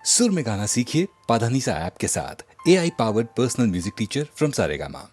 सुर में गाना सीखिए पाधानीसा ऐप के साथ। AI powered personal music teacher from Saregama.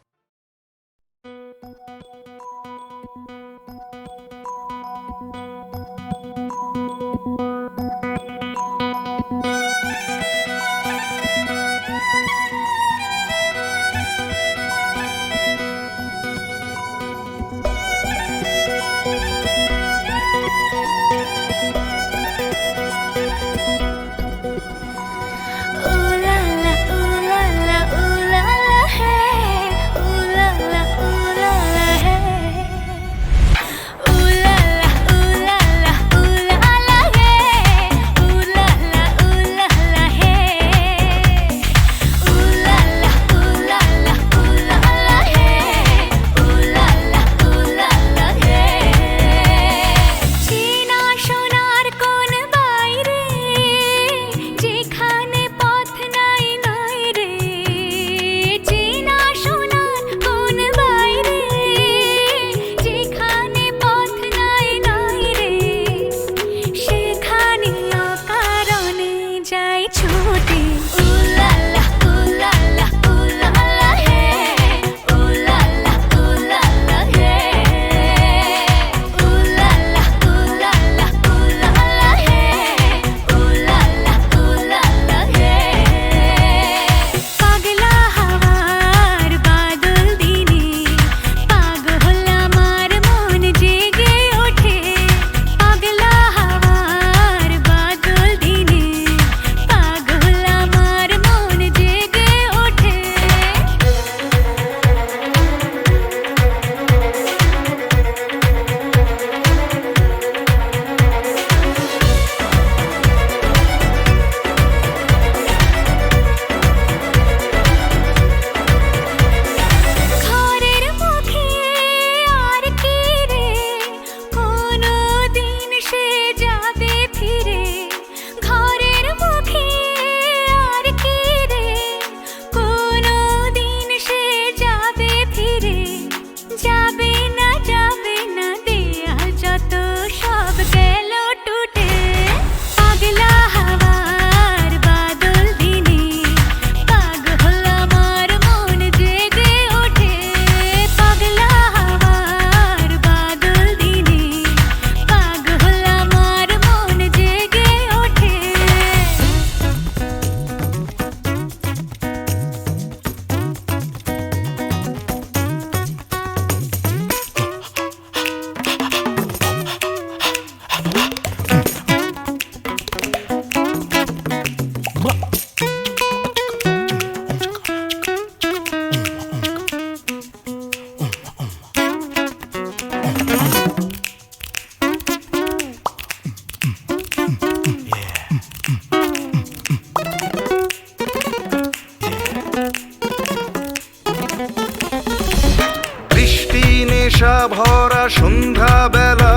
ভরা সন্ধ্যা বেলা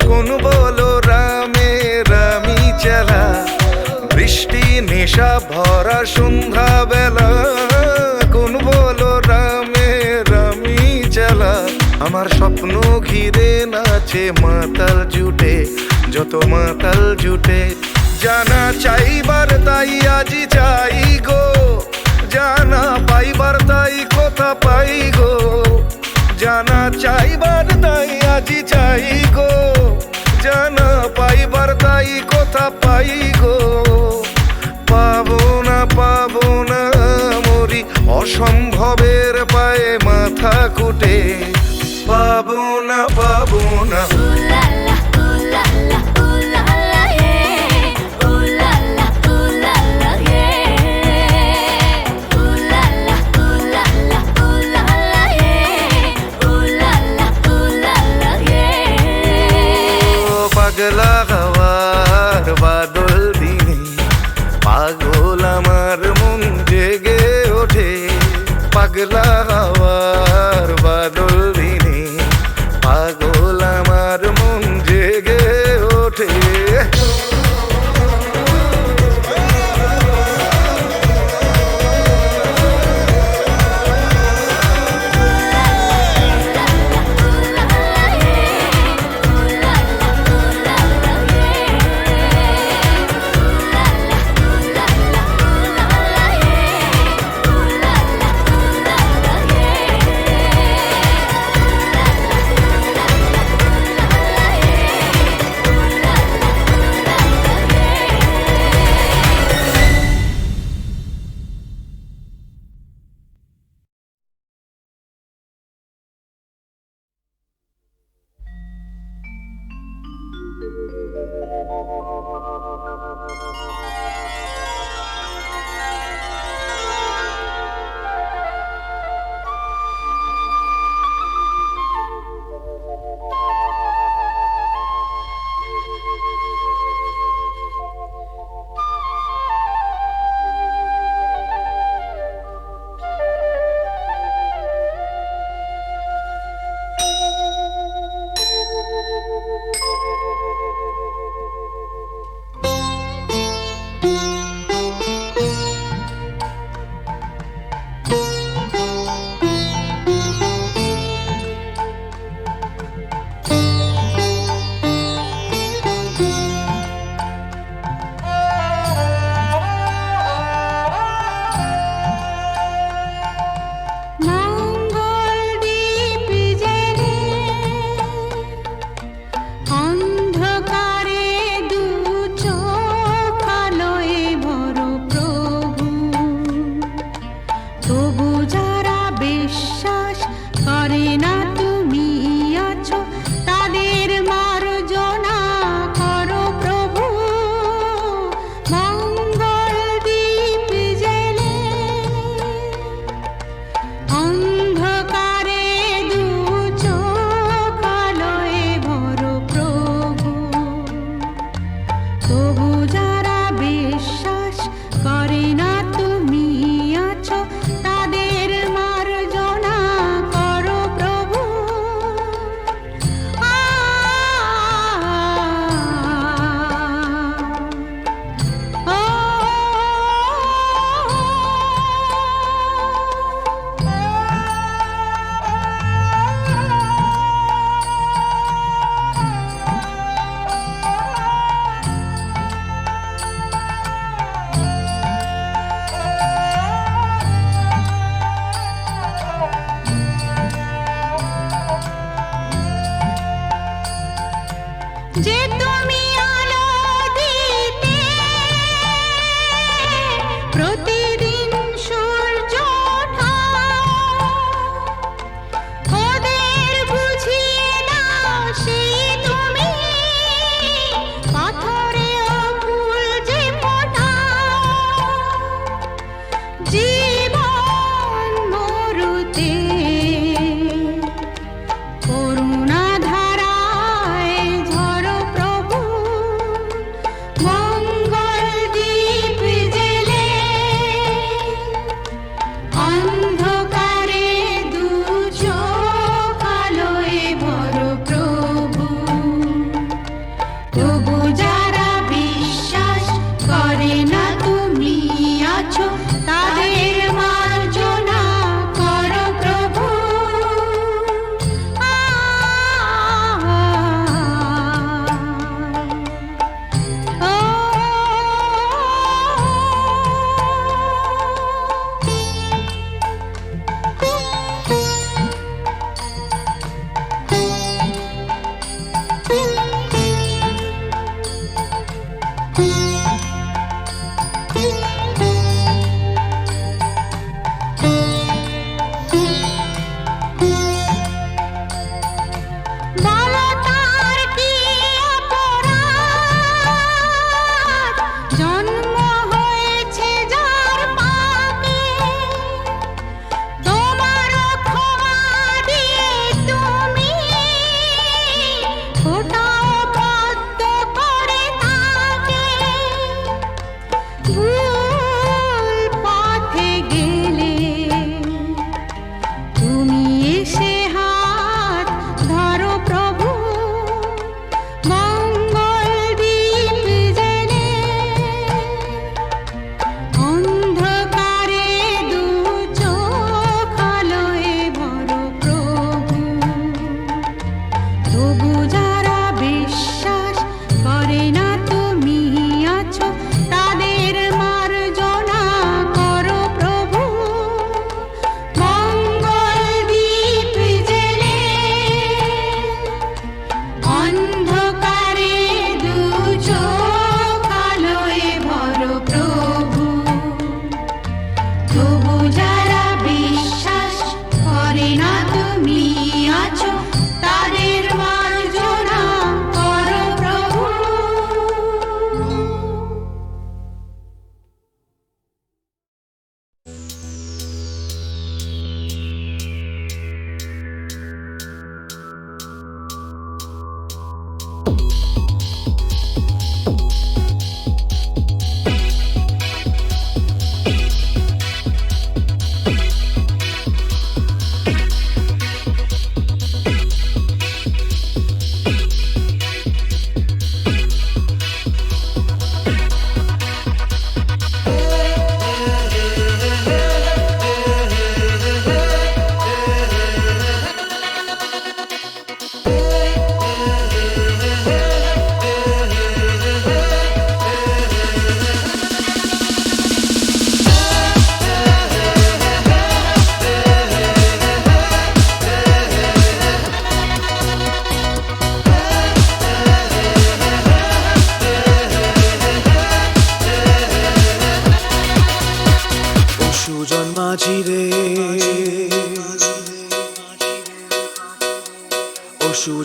কোন বলো রামে রামি চেলা। বৃষ্টি নেশা ভরা সন্ধ্যা বেলা কোন বলো রামে রামি চেলা। আমার স্বপ্ন ঘিরে নাচে মাতাল জুটে, যত মাতাল জুটে। জানা চাইবার তাই আজি চাই গো, জানা পাইবার তাই কথা পাই গো। জানা চাইবার তাই আজি চাই গো, জানা পাইবার তাই কথা পাই গো। পাবো না মরি অসম্ভবের পায়ে মাথা কুটে। পাবো না পাগলা হাওয়ার বাদল দিনে পাগল আমার মন জেগে ওঠে। পাগলা হাওয়ার বাদল দিনে পাগল আমার মন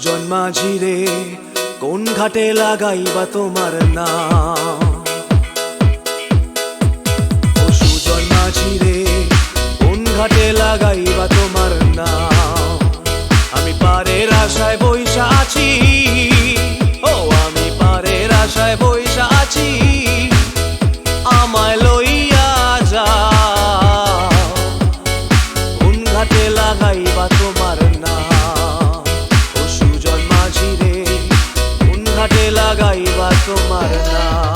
সুজন মাঝি রে কোন ঘাটে লাগাইবা তোমার নাম? ও সুজন মাঝি রে কোন ঘাটে লাগাইবা তোমার নাম? আমি পারের আশায় বইসা আছি, ও আমি পারের আশায় বইসা আছি, আমায় লইয়া যাও কোন ঘাটে লাগাইবা তোমার নাম? ও সুজন মাঝি রে কোন ঘাটে লাগাইবা তোমার নাম?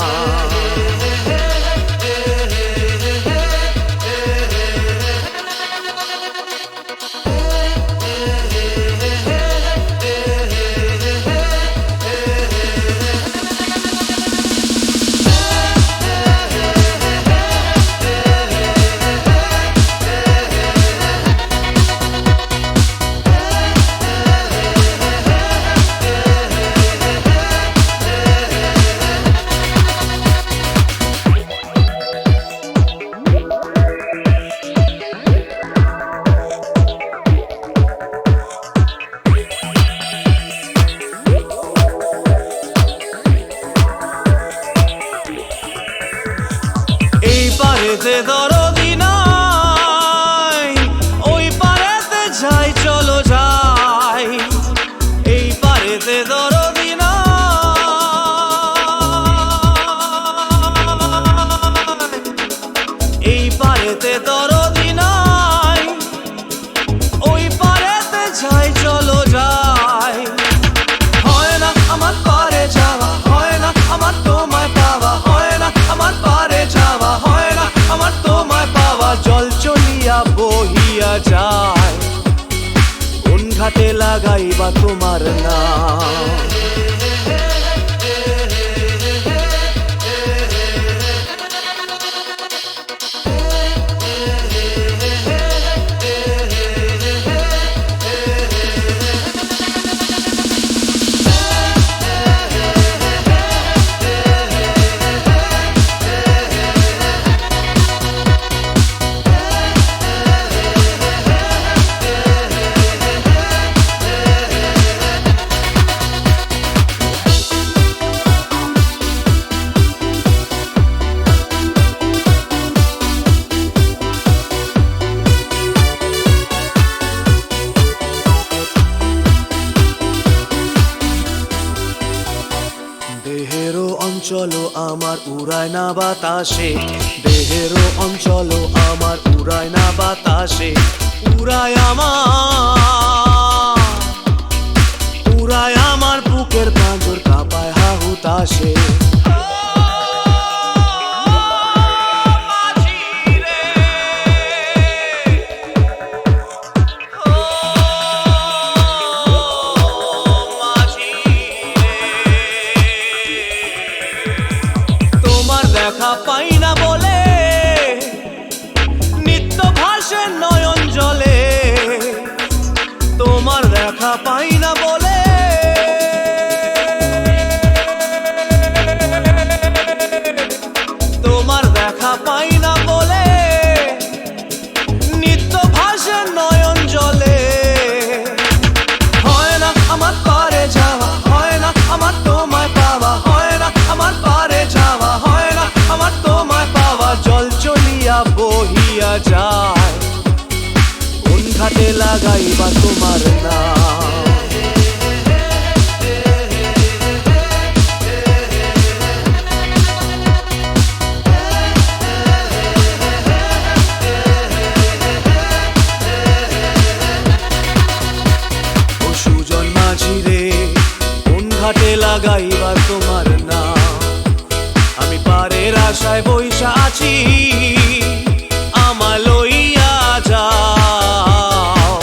এই পারেতে দরদি নাই, ওই পারেতে যাই চলো যাই। এই পারেতে দরদি নাই, এই পারেতে দরদি নাই, ওই পারেতে যাই চলো যাই। হয় না আমার পারে যাওয়া, হয় না আমার তোমায় পাওয়া, হয় না আমার পারে যাওয়া, হয় না আমার তোমায় পাওয়া। জল চলিয়া বহিয়া যায় কোন ঘাটে লাগাইবা তোমার নাম? দেহেরও অঞ্চল আমার উড়ায় না বাতাসে, দেহেরও অঞ্চল আমার উড়ায় না বাতাসে। উড়ায় আমার বুকের পাঁজর কাঁপায় হাহুতাশে। দেখা পাই না বলে নিত্য ভাসে নয়ন জলে, তোমার দেখা পাই না বলে তোমার দেখা পাই না বলে নিত্য ভাসে নয়ন জলে। হয় না আমার পারে যাওয়া, হয় না আমার তোমায় পাওয়া, হয় না আমার পারে যাওয়া, হয় না আমার তোমায় পাওয়া। জল চলিয়া বহিয়া যায় কোন ঘাটে লাগাইবা তোমার নাম? ও সুজন মাঝি রে কোন ঘাটে লাগাইবা তোমার নাম? আমি পারের আশায় বইসা আছি, আমায় লইয়া যাও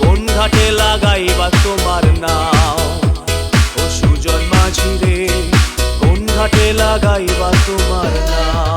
কোন ঘাটে লাগাইবা তোমার নাম? ও সুজন মাঝি রে কোন ঘাটে লাগাইবা তোমার নাম?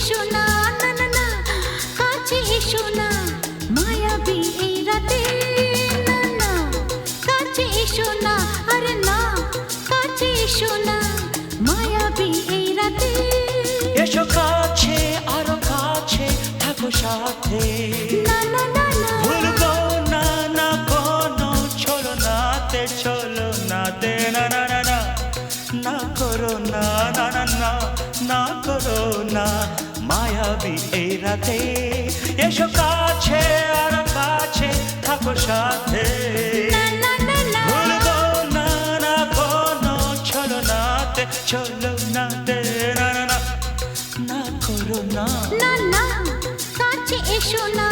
এসো না, না না না, কাছে এসো না, মায়াবী এই রাতে, না না, কাছে এসো না, আরে না, কাছে এসো না, মায়াবী এই রাতে। এসো কাছে আরো কাছে থাকো সাথে, না না না না, ভুলবো না না কোনো ছলনাতে, ছলনাতে না না না না, না করো না না না না, না করো না মায়াবী এই রাতে। এসো কাছে আরো কাছে থাকো সাথে, না না না না, ভুলবো না না কোনো ছলনাতে, ছলনাতে না না না, না করো না। না না, কাছে এসো না,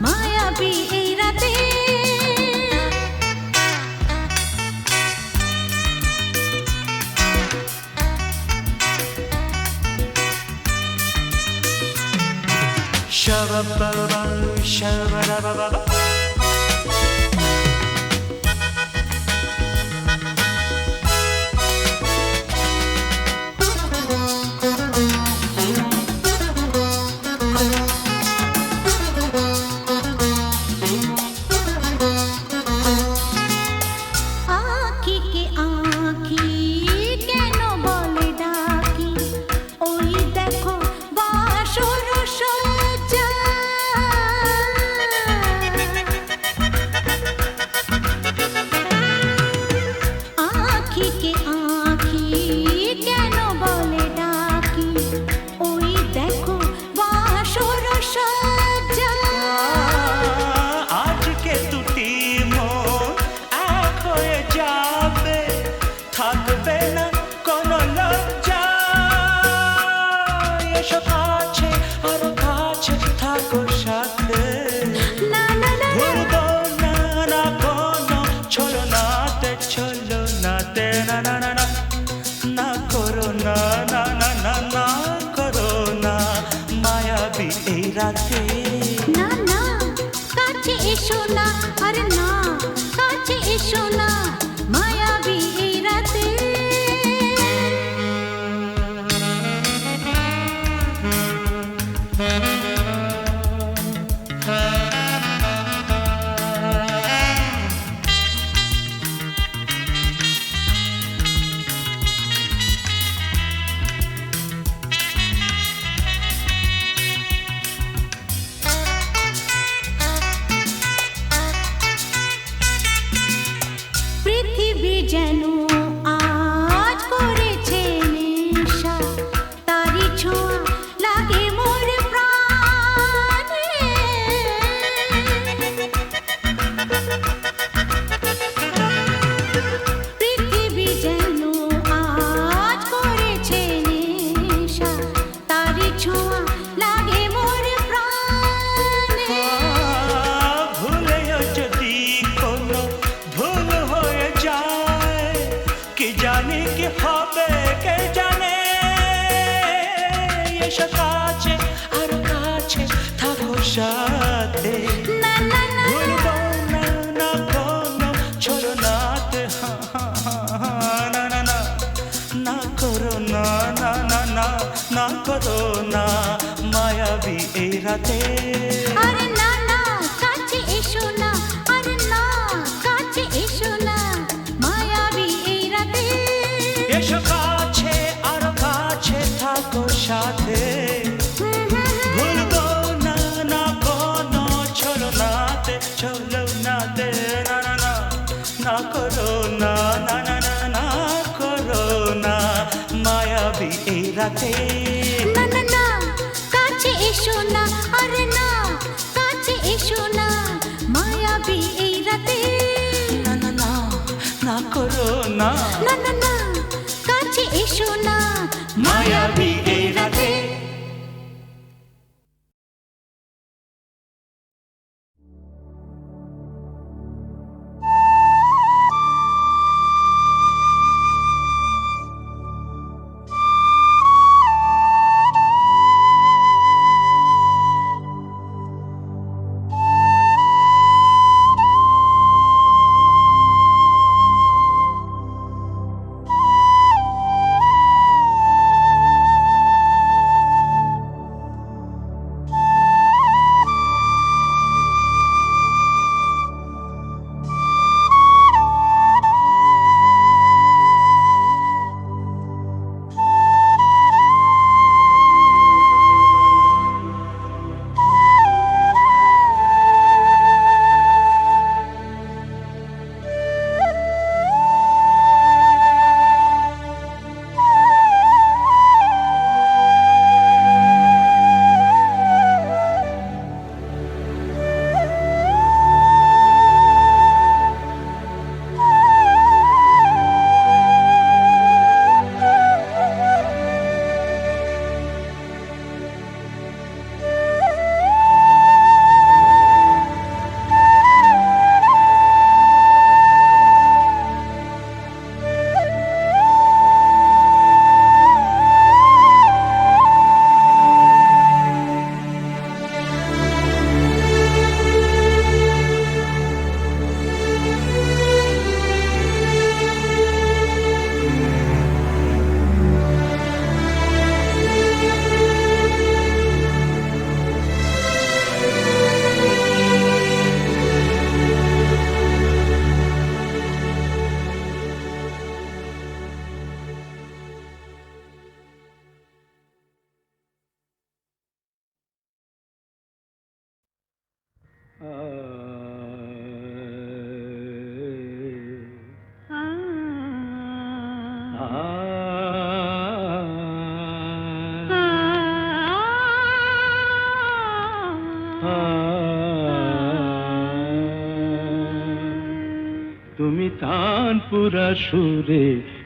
মায়াবী এই রাতে। Shabba-ba-ba, shabba-da-ba-ba-ba. আঁখিকে আঁখি কেন বলে ডাকি, ওই দেখো বাসর সজ্জা। আঁখিকে আঁখি কেন বলে ডাকি, ওই দেখো বাসর সজ্জা। আজকে দুটি মন এক হয়ে যাবে, থাকবে না কোনো লজ্জা। এসো কাছে আরো কাছে থাকো সাথে, না না না, ভুলবো না না কোনো ছলনাতে, ছলনাতে না না না না, না করো না না না না, না করো না মায়াবী এই রাতে। না না, কাছে এসো না, আরে না, কাছে এসো না, মায়াবী এই রাতে। পৃথিবী যেন আজ করেছে নেশা, তারি ছোঁয়া লাগে মোর প্রাণে। পৃথিবী যেন আজ করেছে নেশা, তারি ছোঁয়া লাগে মোর প্রাণে। ভুলেও যদি কোনো ভুল হয়ে যায়, কি জানি কি হবে কে জানে। এসো কাছে আর কাছে থাকো সাথে, না না না, ভুলবো না না কোনো ছলনাতে, না না না, না করো না না না না, না করো না মায়াবী এই রাতে। আরে না না, কাছে এসো না, আরে না, কাছে এসো না, মায়াবী এই রাতে। এসো কাছে আর কাছে থাকো সাথে, ভুলবো না না কোনো ছলনাতে, ছলনাতে না না না, না করো না না না না, না করো না মায়াবী এই রাতে। না না না, কাছে এসো না, আরে না, কাছে এসো না, মায়াবী এই রাতে। না না না, না করো না না না না, কাছে এসো না, মায়াবী এই রাতে। তুমি তানপুরা সুরে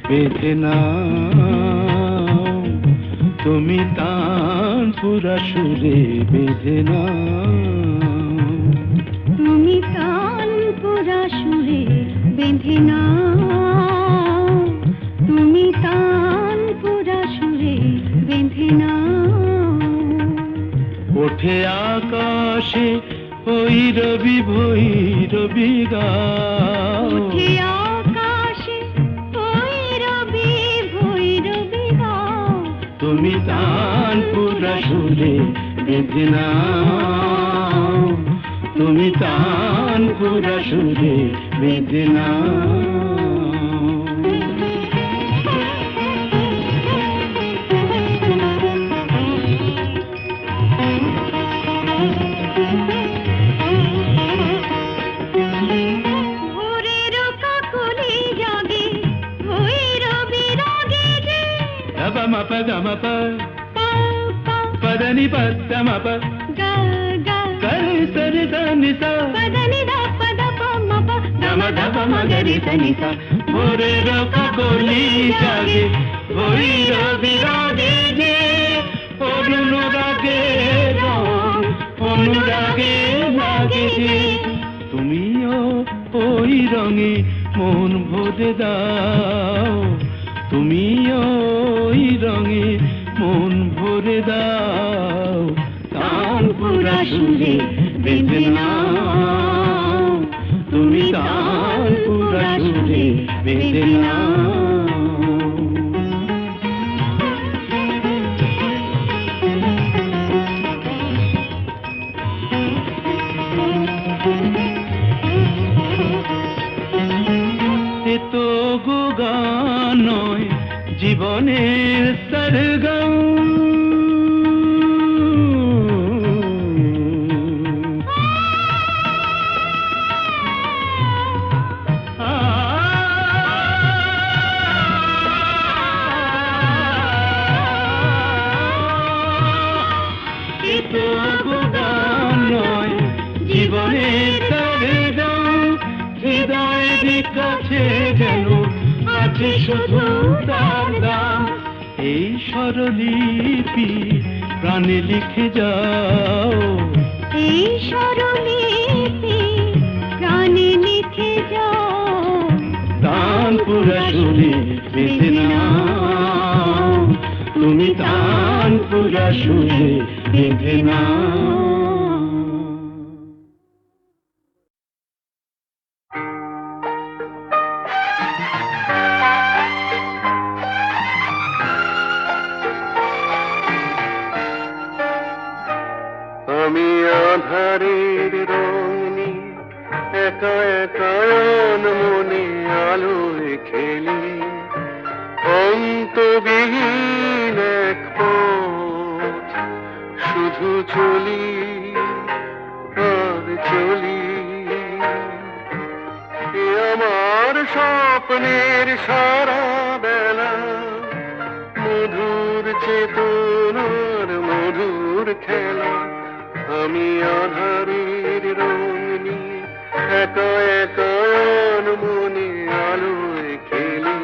বেঁধে নাও, তুমি তানপুরা সুরে বেঁধে নাও, তুমি তানপুরা সুরে বেঁধে নাও, তুমি তানপুরা সুরে বেঁধে নাও। ওঠে আকাশে ভৈরবী ভৈরবী গাও, ওঠে আকাশে ভৈরবী ভৈরবী গাও, তুমি তানপুরা সুরে বেঁধে নাও, তুমি তানপুরা সুরে বেঁধে নাও। ভোরের কাকলি জাগে ভৈরবী রাগে যে, Gama ma pa gama pa, পা পা pa da ni pa da ma pa, গা গা ga ni sa ni sa ni sa, পদনি দা পদ প ম প gama da pa ma ga ri sa ni sa. ভোরের কাকলি জাগে ভৈরবী রাগে যে, অনুরাগে রং অনুরাগে লাগে যে, তুমিও ওই রঙে মন ভরে দাও, তুমিও ওই রঙে মন ভরে দাও, তানপুরা সুরে বেঁধে নাও, তুমি তানপুরা সুরে বেঁধে নাও। এ তো গো গান নয় জীবনের সরগম, এ তো গো গান নয় জীবনের সরগম, হৃদয়ের কাছে যেন আছে শুধু তার দাম, এই স্বরলিপি প্রাণে লিখে যাও, এই স্বরলিপি প্রাণে লিখে যাও, তানপুরা সুরে বেঁধে নাও, তুমি তানপুরা সুরে বেঁধে নাও। আমি আধারের রং নিয়ে একা একা মনে আলোয় খেলি, অন্তবিহীন এক পথ শুধু চলি আর চলি। এ আমার স্বপ্নের সারা বেলা, মধুর চেতনার মধুর খেলা, আমি আধারের রং নিয়ে একা একা মনে আলোয় খেলি,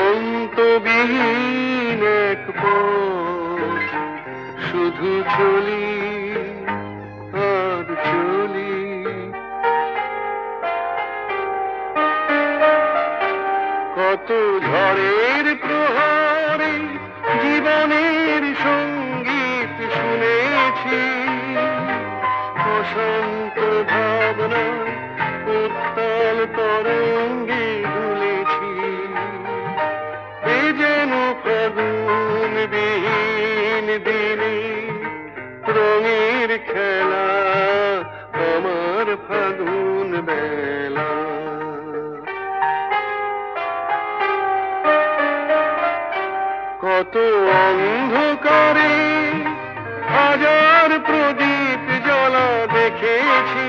অন্তবিহীন এক পথ শুধু চলি আর চলি। কত ঝড়ের প্রহরে জীবনের সঙ্গীত শুনেছি, অশান্ত ভাবনা উত্তাল তরঙ্গে দুলেছি, এ যেন ফাগুন বিহীন দিনে রঙের খেলা, আমার ফাগুন বেলা। কত অন্ধকারে হাজার প্রদীপ জ্বলা দেখেছি,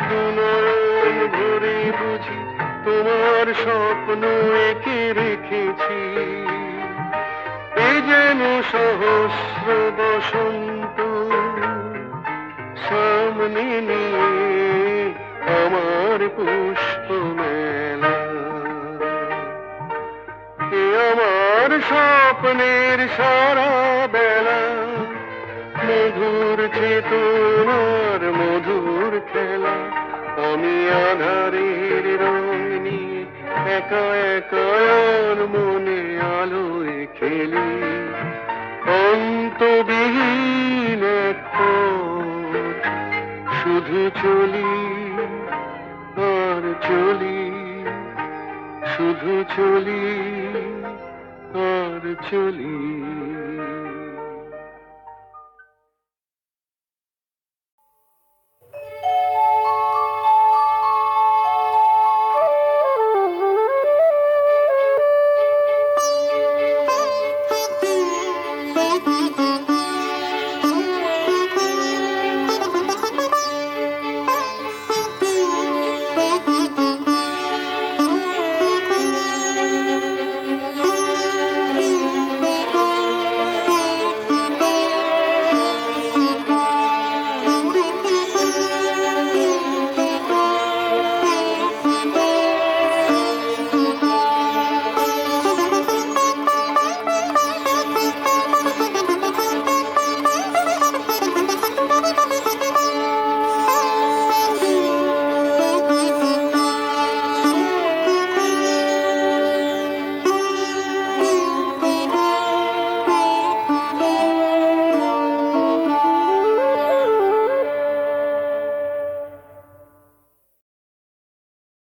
দুনয়ন ভরে বুঝি তোমার স্বপ্ন এঁকে রেখেছি, এ যেন সহস্র বসন্ত সামনে নিয়ে আমার স্বপ্নের সারা বেলা মধুর চেতনার মধুর খেলা আমি আধারের রং নিয়ে একা একা আর মনে আলোয় খেলি অন্তবিহীন এক পথ শুধু চলি আর চলি শুধু চলি আর চলি